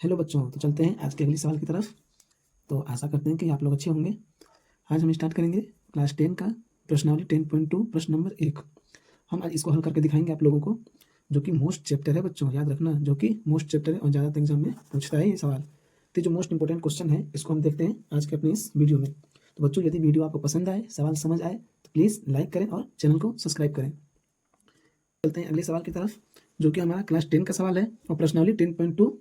Hello बच्चों, तो चलते हैं आज के अगले सवाल की तरफ। तो आशा करते हैं कि आप लोग अच्छे होंगे। आज हम स्टार्ट करेंगे क्लास 10 का प्रश्नावली 10.2 प्रश्न नंबर 1। हम आज इसको हल करके दिखाएंगे आप लोगों को, जो कि मोस्ट चैप्टर है बच्चों, याद रखना, जो कि मोस्ट चैप्टर है और ज़्यादातर एग्जाम में पूछता है ये सवाल। तो जो मोस्ट इंपॉर्टेंट क्वेश्चन है इसको हम देखते हैं आज के अपने इस वीडियो में। तो बच्चों, यदि वीडियो आपको पसंद आए, सवाल समझ आए, तो प्लीज़ लाइक करें और चैनल को सब्सक्राइब करें। चलते हैं अगले सवाल की तरफ, जो कि हमारा क्लास 10 का सवाल है और प्रश्नावली 10.2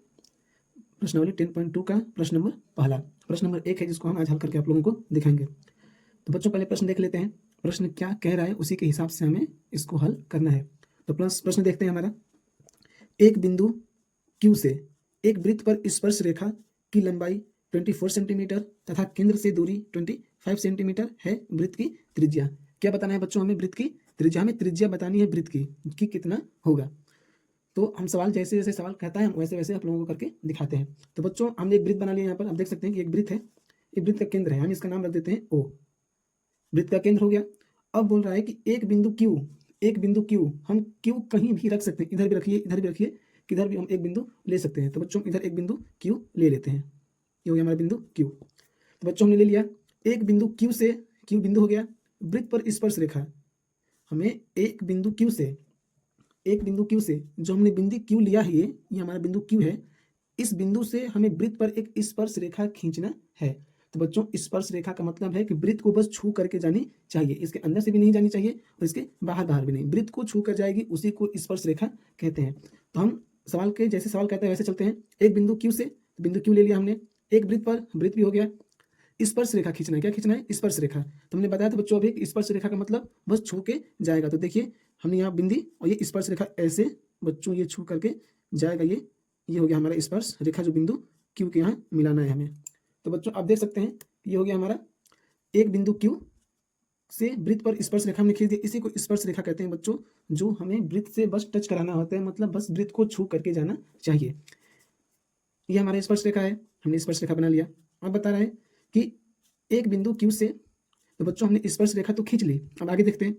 का प्रश्न नंबर पहला, प्रश्न नंबर 1 है, जिसको हम आज हल करके आप लोगों को दिखाएंगे। तो बच्चों, पहले प्रश्न देख लेते हैं। प्रश्न क्या कह रहा है उसी के हिसाब से हमें इसको हल करना है। तो प्रश्न देखते हैं हमारा। एक बिंदु Q से एक वृत्त पर स्पर्श रेखा की लंबाई 24 सेंटीमीटर तथा केंद्र से दूरी 25 सेंटीमीटर है। वृत्त की त्रिज्या क्या बताना है बच्चों? हमें वृत्त की त्रिज्या, हमें त्रिज्या बतानी है वृत्त की कितना होगा। तो हम सवाल जैसे जैसे सवाल कहता है हम वैसे वैसे आप लोगों को करके दिखाते हैं। तो बच्चों, हमने एक वृत्त बना लिया। यहाँ पर आप देख सकते हैं कि एक वृत्त है, एक वृत्त का केंद्र है, हम इसका नाम रख देते हैं O। वृत्त का केंद्र हो गया। अब बोल रहा है कि एक बिंदु Q, हम Q कहीं भी रख सकते हैं, इधर भी रखिए, इधर भी रखिए, किधर भी हम एक बिंदु ले सकते हैं। तो बच्चों, इधर एक बिंदु Q ले लेते हैं, ये हो गया हमारा बिंदु Q। तो बच्चों, हमने ले लिया एक बिंदु Q से, Q बिंदु हो गया, वृत्त पर स्पर्श रेखा, हमें एक बिंदु Q से जो हमने बिंदु Q लिया है, ये हमारा बिंदु Q है, इस बिंदु से हमें वृत्त पर एक स्पर्श रेखा खींचना है। तो बच्चों, स्पर्श रेखा का मतलब है कि वृत्त को बस छू करके जानी चाहिए, इसके अंदर से भी नहीं जानी चाहिए और इसके बाहर भी नहीं, वृत्त को छू कर जाएगी, उसी को स्पर्श रेखा कहते हैं। तो हम सवाल के जैसे सवाल कहते हैं वैसे चलते हैं। एक बिंदु Q से, बिंदु Q ले लिया हमने, एक वृत्त पर, वृत्त भी हो गया, स्पर्श रेखा खींचना है। क्या खींचना है? स्पर्श रेखा। तो हमने बताया था बच्चों अभी, स्पर्श रेखा का मतलब बस छू के जाएगा। तो देखिए, हमने यहाँ बिंदी और ये स्पर्श रेखा ऐसे बच्चों ये छू करके जाएगा, ये हो गया हमारा स्पर्श रेखा, जो बिंदु Q के यहाँ मिलाना है हमें। तो बच्चों, आप देख सकते हैं ये हो गया हमारा एक बिंदु Q से वृत्त पर स्पर्श रेखा हमने खींच दी, इसी को स्पर्श रेखा कहते हैं बच्चों, जो हमें वृत्त से बस टच कराना होता है, मतलब बस वृत्त को छू करके जाना चाहिए। ये हमारा स्पर्श रेखा है, हमने स्पर्श रेखा बना लिया। अब बता रहे हैं कि एक बिंदु Q से, तो बच्चों हमने स्पर्श रेखा तो खींच ली। अब आगे देखते हैं,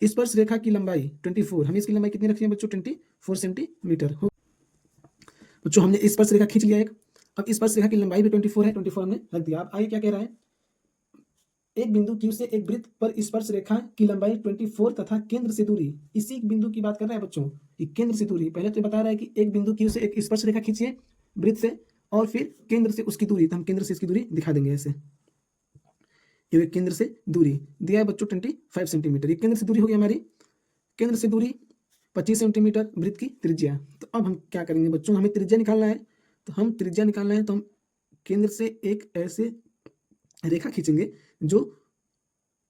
स्पर्श रेखा की लंबाई 24, हमें इसकी लंबाई कितनी रखनी है बच्चों? 24 सेंटीमीटर हो। बच्चों, हमने स्पर्श रेखा खींच लिया एक। अब स्पर्श रेखा की लंबाई भी 24 है, 24 हमने रख दिया। अब आगे क्या कह रहा है? एक बिंदु Q से एक वृत्त पर स्पर्श रेखा की लंबाई 24 तथा केंद्र से दूरी, इसी बिंदु की बात कर रहा है बच्चों, कि केंद्र से दूरी। पहले तो बता रहा है कि एक बिंदु Q से एक स्पर्श रेखा खींचिए वृत्त से, और फिर केंद्र से उसकी दूरी, तो हम केंद्र से इसकी दूरी दिखा देंगे ऐसे। ये केंद्र से दूरी दिया है बच्चों 25 सेंटीमीटर, ये केंद्र से दूरी हो गई हमारी। केंद्र से दूरी 25 सेंटीमीटर, वृत्त की त्रिज्या। तो अब हम क्या करेंगे बच्चों? हमें त्रिज्या निकालना है। तो हम त्रिज्या निकालना है तो हम केंद्र से एक ऐसे रेखा खींचेंगे जो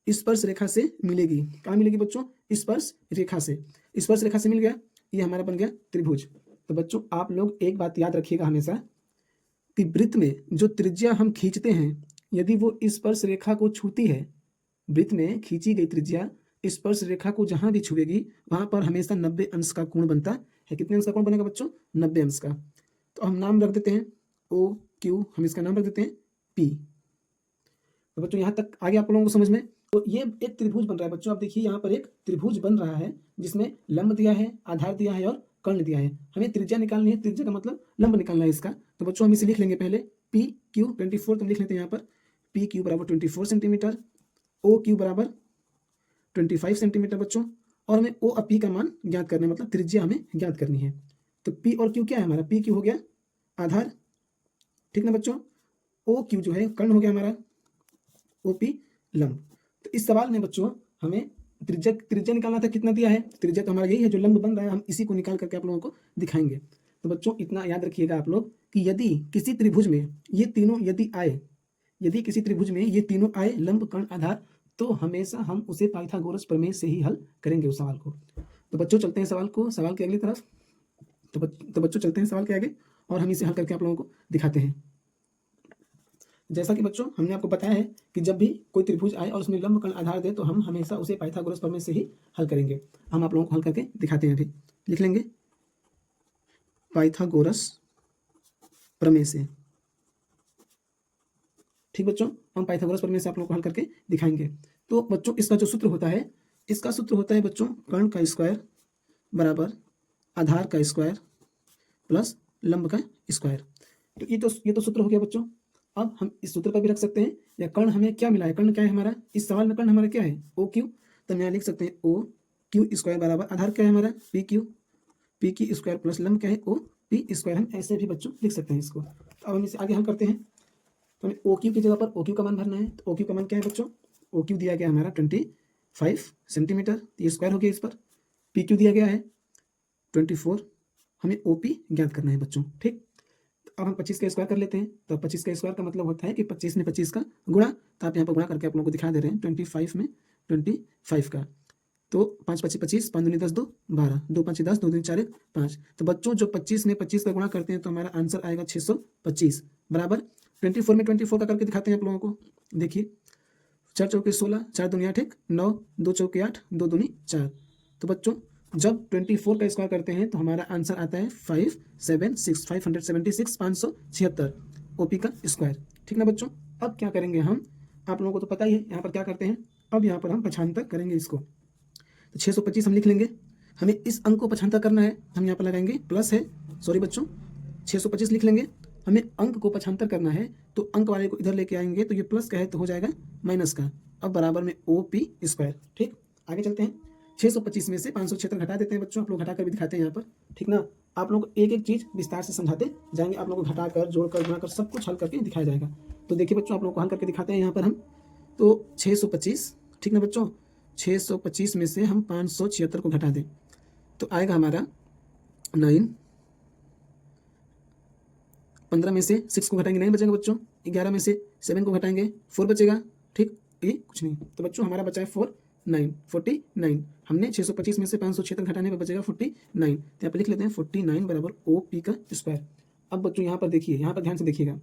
स्पर्श रेखा से मिलेगी। कहाँ मिलेगी बच्चों? स्पर्श रेखा से। स्पर्श रेखा से मिल गया, ये हमारा बन गया त्रिभुज। तो बच्चों, आप लोग एक बात याद रखिएगा हमेशा, कि वृत्त में जो त्रिज्या हम खींचते हैं, यदि वो स्पर्श रेखा को छूती है, वृत्त में खींची गई त्रिज्या स्पर्श रेखा को जहां भी छुएगी, वहां पर हमेशा 90 अंश का कोण बनता है। कितने अंश का कोण बनेगा बच्चों? 90 अंश का। तो हम नाम रख देते हैं OQ, हम इसका नाम रख देते हैं P। तो बच्चों, यहां तक आगे आप लोगों को समझ में? तो ये एक त्रिभुज बन रहा है बच्चों। आप देखिए यहाँ पर एक त्रिभुज बन रहा है, जिसमें लंब दिया है, आधार दिया है और कर्ण दिया है। हमें त्रिज्या निकालनी है, त्रिज्या का मतलब लंब निकालना है इसका। तो बच्चों, हम इसे लिख लेंगे पहले, PQ 24, तो लिख लेते हैं यहाँ पर PQ बराबर 24 सेंटीमीटर, OQ बराबर 25 सेंटीमीटर बच्चों। और हमें O और P का मान ज्ञात करना है, मतलब त्रिज्या हमें ज्ञात करनी है। तो P और Q क्या है हमारा? PQ हो गया आधार, ठीक ना बच्चों। OQ जो है कर्ण हो गया हमारा, OP लंब। तो इस सवाल में बच्चों हमें त्रिज्या निकालना था। कितना दिया है? त्रिज्या तो हमारा यही है, जो लंब बन रहा है, हम इसी को निकाल करके आप लोगों को दिखाएंगे। तो बच्चों, इतना याद रखिएगा आप लोग, कि यदि किसी त्रिभुज में ये तीनों यदि किसी त्रिभुज में ये तीनों आए, लंब, कर्ण, आधार, तो हमेशा हम उसे पाइथागोरस प्रमेय से ही हल करेंगे उस सवाल को। तो बच्चों, चलते हैं सवाल के अगली तरफ। तो बच्चों, चलते हैं सवाल के आगे और हम इसे हल करके आप लोगों को दिखाते हैं। जैसा कि बच्चों हमने आपको बताया है कि जब भी कोई त्रिभुज आए और उसमें लंब, कर्ण, आधार दे, तो हम हमेशा उसे पाइथागोरस प्रमेय से ही हल करेंगे। हम आप लोगों को हल करके दिखाते हैं। अभी लिख लेंगे पाइथागोरस प्रमेय से। ठीक बच्चों, हम पाइथागोरस प्रमेय से आप लोगों को हल करके दिखाएंगे। तो बच्चों, इसका जो सूत्र होता है, बच्चों, कर्ण का स्क्वायर बराबर आधार का स्क्वायर प्लस लंब का स्क्वायर। तो ये तो सूत्र हो गया बच्चों। अब हम इस सूत्र पर भी रख सकते हैं, या कर्ण हमें क्या मिला है, कर्ण क्या है हमारा, इस सवाल में कर्ण हमारा क्या है, ओ क्यू। तो हम यहाँ लिख सकते हैं ओ क्यू स्क्वायर बराबर आधार क्या है हमारा पी क्यू, पी की स्क्वायर प्लस लंब क्या है ओ पी स्क्वायर। हम ऐसे भी बच्चों लिख सकते हैं इसको। तो अब हम इसे आगे हल करते हैं। तो हमें ओ क्यू की जगह पर ओ क्यू का मान भरना है। तो ओ क्यू का मान क्या है बच्चों, ओ क्यू दिया गया हमारा 25 सेंटीमीटर, तो ये स्क्वायर हो गया इस पर। पी क्यू दिया गया है 24, हमें ओ पी ज्ञात करना है बच्चों, ठीक। अब हम 25 का स्क्वायर कर लेते हैं। तो 25 का स्क्वायर का मतलब होता है कि 25 ने 25 का गुणा। तो आप यहाँ पर गुणा करके आप लोगों को दिखा दे रहे हैं 25 में 25 का। तो 5 25 25, 5 दूनी 10 2 12, 2 5 10, 2 दूनी 4 5। तो बच्चों जो 25 में 25 का गुणा करते हैं तो हमारा आंसर आएगा 625 बराबर 24 में 24 का करके दिखाते हैं आप लोगों को। देखिए 4 चौके 16, 4 दूनी 8 9, 2 चौके 8, 2 दूनी 4। तो बच्चों जब 24 का स्क्वायर करते हैं तो हमारा आंसर आता है 576 ओपी का स्क्वायर, ठीक ना बच्चों। अब क्या करेंगे हम, आप लोगों को तो पता ही है यहाँ पर क्या करते हैं। अब यहाँ पर हम पक्षांतर करेंगे इसको। तो 625 हम लिख लेंगे। हमें इस अंक को पक्षांतर करना है, हम यहाँ पर लगाएंगे प्लस है, सॉरी बच्चों 625 लिख लेंगे। हमें अंक को पक्षांतर करना है तो अंक वाले को इधर लेके आएंगे, तो ये प्लस का है तो हो जाएगा माइनस का। अब बराबर में ओ पी स्क्वायर, ठीक। आगे चलते हैं। 625 में से 576 घटा देते हैं बच्चों, आप लोग घटा कर भी दिखाते हैं यहाँ पर, ठीक ना। आप लोग एक एक चीज़ विस्तार से समझाते जाएंगे, आप लोग को घटाकर जोड़कर गुणाकर सब कुछ हल करके दिखाया जाएगा। तो देखिए बच्चों आप लोग को हल करके दिखाते हैं यहाँ पर हम। तो 625, ठीक ना बच्चों, 625 में से हम 576 को घटा दें तो आएगा हमारा 9। 15 में से 6 को घटाएंगे 9 बचेगा बच्चों। 11 में से 7 को घटाएंगे 4 बचेगा, ठीक। ये कुछ नहीं, तो बच्चों हमारा बचा है 49। हमने 625 में से 576 घटाने पर बचेगा 49। तो यहाँ पर लिख लेते हैं 49 बराबर ओ पी का स्क्वायर। अब बच्चों यहाँ पर देखिए, यहाँ पर ध्यान से देखिएगा,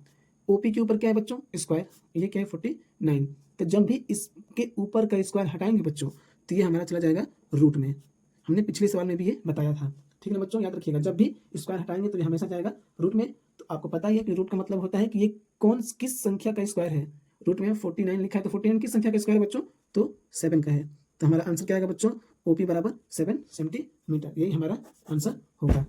ओ पी के ऊपर क्या है बच्चों स्क्वायर, ये क्या है 49। तो जब भी इसके ऊपर का स्क्वायर हटाएंगे बच्चों तो ये हमारा चला जाएगा रूट में। हमने पिछले सवाल में भी ये बताया था, ठीक है ना बच्चों। याद रखिएगा जब भी स्क्वायर हटाएंगे तो ये हमेशा जाएगा रूट में। तो आपको पता ही है कि रूट का मतलब होता है कि ये किस संख्या का स्क्वायर है। रूट में 49 लिखा है तो 49 किस संख्या का स्क्वायर है बच्चों, तो 7 का है। तो हमारा आंसर क्या आएगा बच्चों, ओपी बराबर 7 सेंटीमीटर, यही हमारा आंसर होगा।